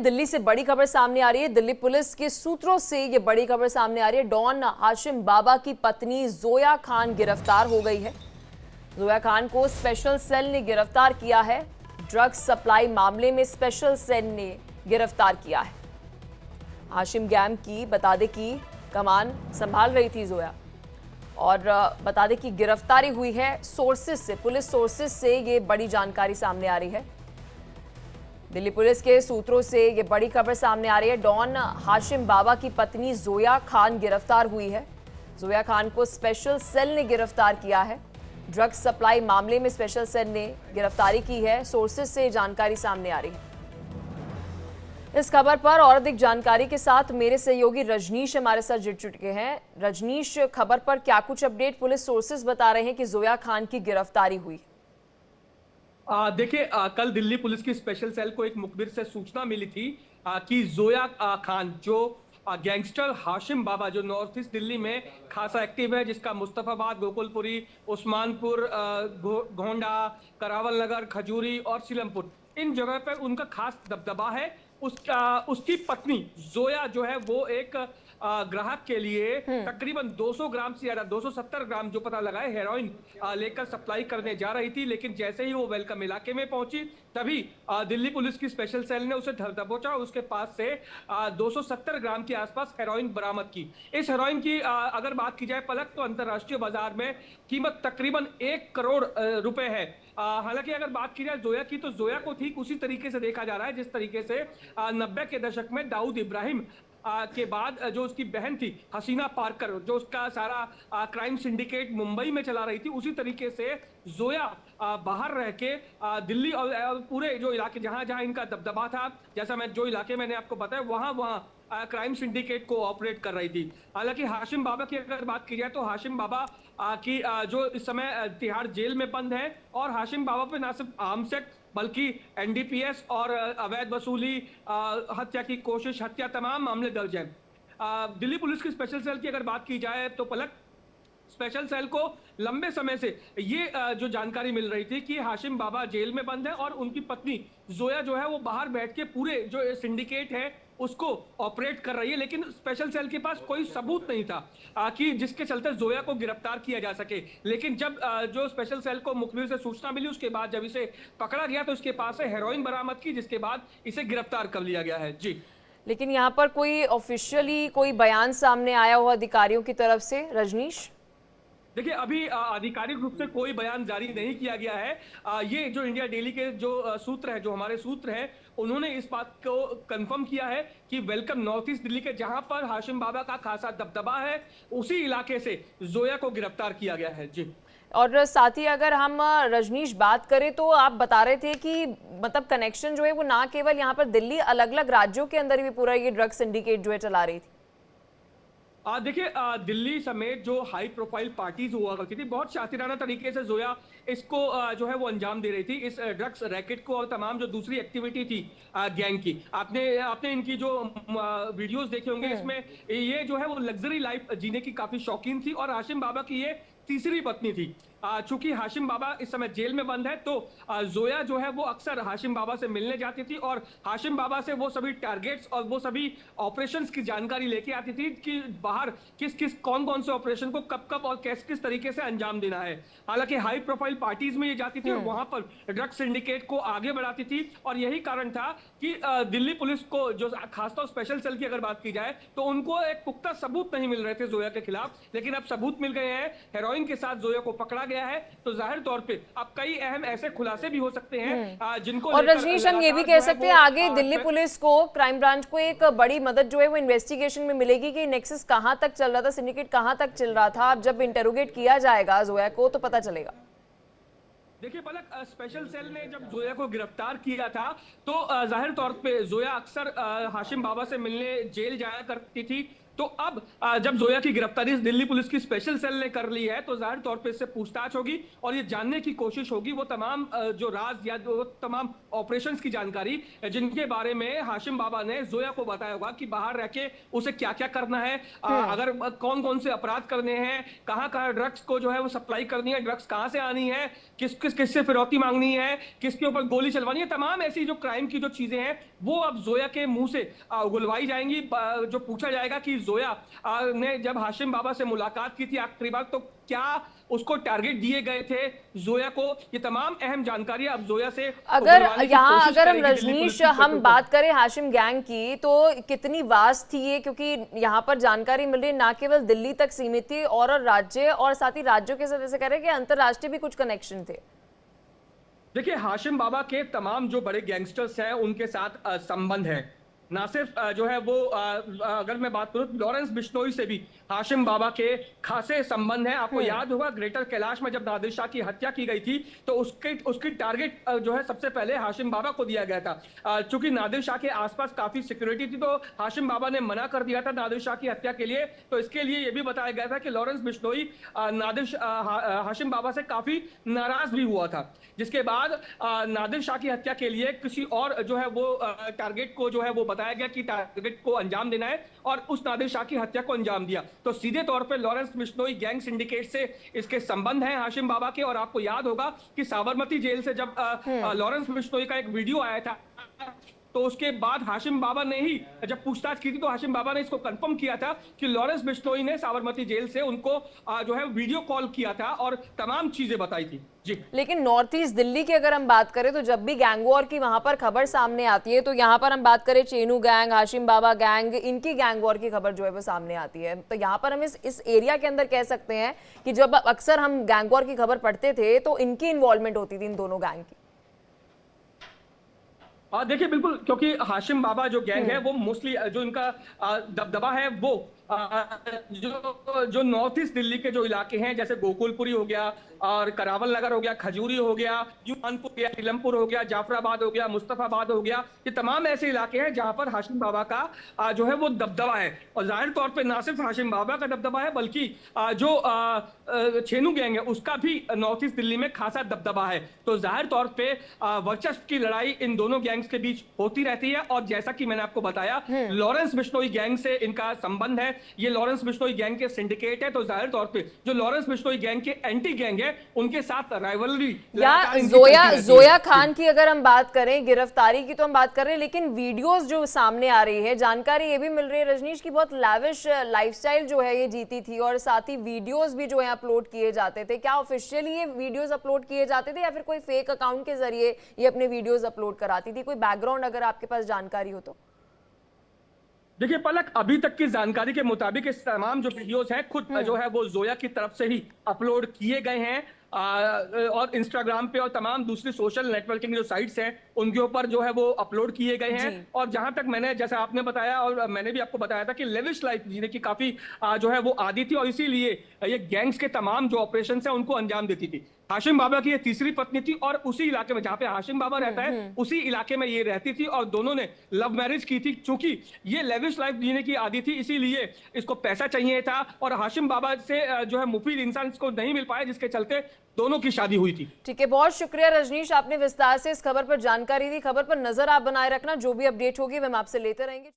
दिल्ली से बड़ी खबर सामने आ रही है। दिल्ली पुलिस के सूत्रों से ये बड़ी खबर सामने आ रही है। डॉन हाशिम बाबा की पत्नी जोया खान गिरफ्तार हो गई है। जोया खान को स्पेशल सेल ने गिरफ्तार किया है। ड्रग्स सप्लाई मामले में स्पेशल सेल ने गिरफ्तार किया है। हाशिम गैंग की बता दें कि कमान संभाल रही थी जोया, और बता दें कि गिरफ्तारी हुई है सोर्सेज से, पुलिस सोर्सेज से ये बड़ी जानकारी सामने आ रही है। दिल्ली पुलिस के सूत्रों से ये बड़ी खबर सामने आ रही है। डॉन हाशिम बाबा की पत्नी जोया खान गिरफ्तार हुई है। जोया खान को स्पेशल सेल ने गिरफ्तार किया है। ड्रग्स सप्लाई मामले में स्पेशल सेल ने गिरफ्तारी की है। सोर्सेज से जानकारी सामने आ रही है। इस खबर पर और अधिक जानकारी के साथ मेरे सहयोगी रजनीश हमारे साथ जुड़ चुके हैं। रजनीश, खबर पर क्या कुछ अपडेट? पुलिस सोर्सेज बता रहे हैं कि जोया खान की गिरफ्तारी हुई। देखिए, कल दिल्ली पुलिस की स्पेशल सेल को एक मुखबिर से सूचना मिली थी कि जोया खान जो गैंगस्टर हाशिम बाबा जो नॉर्थ ईस्ट दिल्ली में खासा एक्टिव है, जिसका मुस्तफाबाद, गोकुलपुरी, उस्मानपुर, गोंडा, करावल नगर, खजूरी और सीलमपुर, इन जगह पर उनका खास दबदबा है। उसकी पत्नी जोया जो है वो एक ग्राहक के लिए तकरीबन 200 ग्राम से ज्यादा, 270 ग्राम जो पता लगा है, हेरोइन लेकर सप्लाई करने जा रही थी। लेकिन जैसे ही वो वेलकम इलाके में पहुंची तभी दिल्ली पुलिस की स्पेशल सेल ने उसे दबोचा और उसके पास से 270 ग्राम के आसपास हेरोइन बरामद की। इस हेरोइन की अगर बात की जाए पलक, तो अंतरराष्ट्रीय बाजार में कीमत तकरीबन 1 करोड़ रुपए है। हालांकि अगर बात की जाए जोया की, तो जोया को ठीक उसी तरीके से देखा जा रहा है जिस तरीके से 90 के दशक में दाऊद इब्राहिम के बाद जो उसकी बहन थी हसीना पारकर, जो उसका सारा क्राइम सिंडिकेट मुंबई में चला रही थी, उसी तरीके से जोया बाहर रह के दिल्ली और पूरे जो इलाके जहां जहां इनका दबदबा था, जैसा मैं जो इलाके मैंने आपको बताया, वहां वहां क्राइम सिंडिकेट को ऑपरेट कर रही थी। हालांकि हाशिम बाबा की अगर बात की जाए तो हाशिम बाबा की जो इस समय तिहाड़ जेल में बंद है, और हाशिम बाबा पे ना सिर्फ आर्म्स एक्ट बल्कि एनडीपीएस और अवैध वसूली, हत्या की कोशिश, हत्या, तमाम मामले दर्ज हैं। दिल्ली पुलिस की स्पेशल सेल की अगर बात की जाए तो पलक, स्पेशल सेल को लंबे समय से ये जो जानकारी मिल रही थी कि हाशिम बाबा जेल में बंद है और उनकी पत्नी जोया जो है वो बाहर बैठ के पूरे जो सिंडिकेट है उसको ऑपरेट कर रही है। लेकिन स्पेशल सेल के पास कोई सबूत नहीं था कि जिसके चलते जोया को गिरफ्तार किया जा सके। लेकिन जब जो स्पेशल सेल को मुखबिर से सूचना मिली, उसके बाद जब इसे पकड़ा गया तो उसके पास से हेरोइन बरामद की, जिसके बाद इसे गिरफ्तार कर लिया गया है। जी, लेकिन यहाँ पर कोई ऑफिशियली कोई बयान सामने आया हुआ अधिकारियों की तरफ से, रजनीश? देखिए, अभी आधिकारिक रूप से कोई बयान जारी नहीं किया गया है। ये जो इंडिया डेली के जो सूत्र है, जो हमारे सूत्र हैं, उन्होंने इस बात को कंफर्म किया है कि वेलकम नॉर्थ ईस्ट दिल्ली के जहां पर हाशिम बाबा का खासा दबदबा है, उसी इलाके से जोया को गिरफ्तार किया गया है। जी, और साथ ही अगर हम रजनीश बात करें तो आप बता रहे थे कि मतलब कनेक्शन जो है वो ना केवल यहाँ पर दिल्ली, अलग अलग राज्यों के अंदर भी पूरा ये ड्रग सिंडिकेट जो है चला रही थी। देखिए, दिल्ली समेत जो हाई प्रोफाइल पार्टीज हुआ करती थी, बहुत शातिराना तरीके से जोया इसको जो है वो अंजाम दे रही थी, इस ड्रग्स रैकेट को और तमाम जो दूसरी एक्टिविटी थी गैंग की। आपने आपने इनकी जो वीडियोस देखे होंगे, इसमें ये जो है वो लग्जरी लाइफ जीने की काफी शौकीन थी, और हाशिम बाबा की ये तीसरी पत्नी थी। चूंकि हाशिम बाबा इस समय जेल में बंद है, तो जोया जो है वो अक्सर हाशिम बाबा से मिलने जाती थी और हाशिम बाबा से वो सभी टारगेट्स और वो सभी ऑपरेशंस की जानकारी लेके आती थी कि बाहर किस किस कौन कौन से ऑपरेशन को कब कब और किस किस तरीके से अंजाम देना है। हालांकि हाई प्रोफाइल पार्टीज में ये जाती थी और वहां पर ड्रग सिंडिकेट को आगे बढ़ाती थी, और यही कारण था कि दिल्ली पुलिस को, जो खासतौर स्पेशल सेल की अगर बात की जाए, तो उनको एक पुख्ता सबूत नहीं मिल रहे थे जोया के खिलाफ। लेकिन अब सबूत मिल गए हैं, हेरोइन के साथ जोया को पकड़ा गया है, तो जाहिर तौर पे अब कई अहम ऐसे खुलासे भी हो सकते हैं जिनको, और रजनीश हम ये भी कह सकते हैं आगे दिल्ली पुलिस को, क्राइम ब्रांच को एक बड़ी मदद जो है वो इन्वेस्टिगेशन में मिलेगी कि नेक्सस कहां तक चल रहा था, सिंडिकेट कहां तक चल रहा था। अब जब इंटरोगेट किया जाएगा जोया को तो पता चलेगा। देखिए पलक, स्पेशल सेल ने जब जोया को गिरफ्तार किया था तो जाहिर तौर पे जोया अक्सर हाशिम बाबा से मिलने जेल जाया करती थी, तो अब जब जोया की गिरफ्तारी दिल्ली पुलिस की स्पेशल सेल ने कर ली है, तो जाहिर तौर पे इससे पूछताछ होगी और ये जानने की कोशिश होगी वो तमाम जो राज या वो तमाम ऑपरेशंस की जानकारी जिनके बारे में हाशिम बाबा ने जोया को बताया होगा कि बाहर रह के उसे क्या क्या करना है, अगर कौन कौन से अपराध करने हैं, कहाँ कहाँ ड्रग्स को जो है वो सप्लाई करनी है, ड्रग्स कहाँ से आनी है, किससे फिरौती मांगनी है, किसके ऊपर गोली चलवानी है, तमाम ऐसी जो क्राइम की जो चीजें हैं वो अब जोया के मुंह से उगलवाई जाएंगी। जो पूछा जाएगा कि जोया ने जब हाशिम बाबा से मुलाकात की थी आखिरी बार, तो क्या उसको टारगेट दिए गए थे जोया को, ये तमाम अहम जानकारी अब जोया से अगर यहाँ अगर हम रजनीश हम बात करें हाशिम गैंग की, तो कितनी वास्ट थी ये, क्योंकि यहाँ पर जानकारी मिल रही ना केवल दिल्ली तक सीमित थी और राज्य और साथ ही राज्यों के साथ ऐसे करें कि अंतरराष्ट्रीय भी कुछ कनेक्शन थे। देखिए, हाशिम बाबा के तमाम जो बड़े गैंगस्टर्स हैं उनके साथ संबंध है। ना सिर्फ जो है वो अगर मैं बात करूं लॉरेंस बिश्नोई से भी हाशिम बाबा के खासे संबंध है। आपको याद होगा ग्रेटर कैलाश में जब नादिर शाह की हत्या की गई थी तो उसकी टारगेट जो है सबसे पहले हाशिम बाबा को दिया गया था। चूंकि नादिर शाह के आसपास काफी सिक्योरिटी थी तो हाशिम बाबा ने मना कर दिया था नादिर शाह की हत्या के लिए। तो इसके लिए यह भी बताया गया था कि लॉरेंस बिश्नोई हाशिम बाबा से काफी नाराज भी हुआ था, जिसके बाद नादिर शाह की हत्या के लिए किसी और जो है वो टारगेट को जो है वो बताया गया कि टारगेट को अंजाम देना है और उस नादिर शाह की हत्या को अंजाम दिया। तो सीधे तौर पे लॉरेंस बिश्नोई गैंग सिंडिकेट से इसके संबंध हैं हाशिम बाबा के। और आपको याद होगा कि साबरमती जेल से जब लॉरेंस बिश्नोई का एक वीडियो आया था तो उसके बाद हाशिम बाबा ने ही जब पूछताछ की थी तो हाशिम बाबा ने इसको कंफर्म किया था कि लॉरेंस बिश्नोई ने साबरमती जेल से उनको जो है वीडियो कॉल किया था और तमाम चीजें बताई थी। जी, लेकिन नॉर्थ ईस्ट दिल्ली की अगर हम बात करें तो जब भी गैंग वॉर की वहां पर खबर सामने आती है, तो यहाँ पर हम बात करें चेनू गैंग, हाशिम बाबा गैंग, इनकी गैंग वॉर की खबर जो है वो सामने आती है। तो यहाँ पर हम इस एरिया के अंदर कह सकते हैं कि जब अक्सर हम गैंग वॉर की खबर पढ़ते थे तो इनकी इन्वॉल्वमेंट होती थी इन दोनों गैंग की। देखिए बिल्कुल, क्योंकि हाशिम बाबा जो गैंग है वो मोस्टली जो इनका दबदबा है वो जो नॉर्थ ईस्ट दिल्ली के जो इलाके हैं जैसे गोकुलपुरी हो गया और करावल नगर हो गया, खजूरी हो गया, यूमानपुर हो गया, नीलमपुर हो गया, जाफराबाद हो गया, मुस्तफाबाद हो गया, ये तमाम ऐसे इलाके हैं जहां पर हाशिम बाबा का जो है वो दबदबा है। और जाहिर तौर पे ना सिर्फ हाशिम बाबा का दबदबा है बल्कि जो छेनू गैंग है उसका भी नॉर्थ ईस्ट दिल्ली में खासा दबदबा है। तो जाहिर तौर पे वर्चस्व की लड़ाई इन दोनों गैंग्स के बीच होती रहती है। और जैसा कि मैंने आपको बताया लॉरेंस बिश्नोई गैंग से इनका संबंध है, ये लॉरेंस बिश्नोई गैंग के सिंडिकेट है। तो जाहिर तौर पे जो लॉरेंस बिश्नोई गैंग के एंटी गैंग है उनके साथ राइवलरी या जोया खान की अगर हम बात करें, गिरफ्तारी की तो हम बात कर रहे हैं, लेकिन वीडियोस जो सामने आ रही है, जानकारी ये भी मिल रही है रजनीश की बहुत लैविश लाइफस्टाइल जो है ये जीती थी और साथ ही वीडियोस भी जो है अपलोड किए जाते थे। क्या ऑफिशियली ये वीडियोस अपलोड किए जाते थे या फिर कोई फेक अकाउंट के जरिए ये अपने वीडियोस अपलोड कराती थी? कोई बैकग्राउंड अगर आपके पास जानकारी हो तो। देखिए पलक, अभी तक की जानकारी के मुताबिक इस तमाम जो वीडियोस हैं खुद जो है वो जोया की तरफ से ही अपलोड किए गए हैं और इंस्टाग्राम पे और तमाम दूसरी सोशल नेटवर्किंग जो साइट्स हैं उनके ऊपर जो है वो अपलोड किए गए हैं। और जहां तक मैंने जैसा आपने बताया और मैंने भी आपको बताया था कि लेविश लाइफ जीने की काफी जो है वो आदी थी और इसीलिए ये गैंग्स के तमाम जो ऑपरेशन है उनको अंजाम देती थी। हाशिम बाबा की ये तीसरी पत्नी थी और उसी इलाके में जहां पे हाशिम बाबा रहता है उसी इलाके में ये रहती थी और दोनों ने लव मैरिज की थी। चूंकि ये लेविश लाइफ जीने की आदी थी इसीलिए इसको पैसा चाहिए था और हाशिम बाबा से जो है मुफीद इंसान इसको नहीं मिल पाया, जिसके चलते दोनों की शादी हुई थी। ठीक है, बहुत शुक्रिया रजनीश, आपने विस्तार से इस खबर पर जानकारी दी। खबर पर नजर आप बनाए रखना, जो भी अपडेट होगी वह हम आपसे लेते रहेंगे।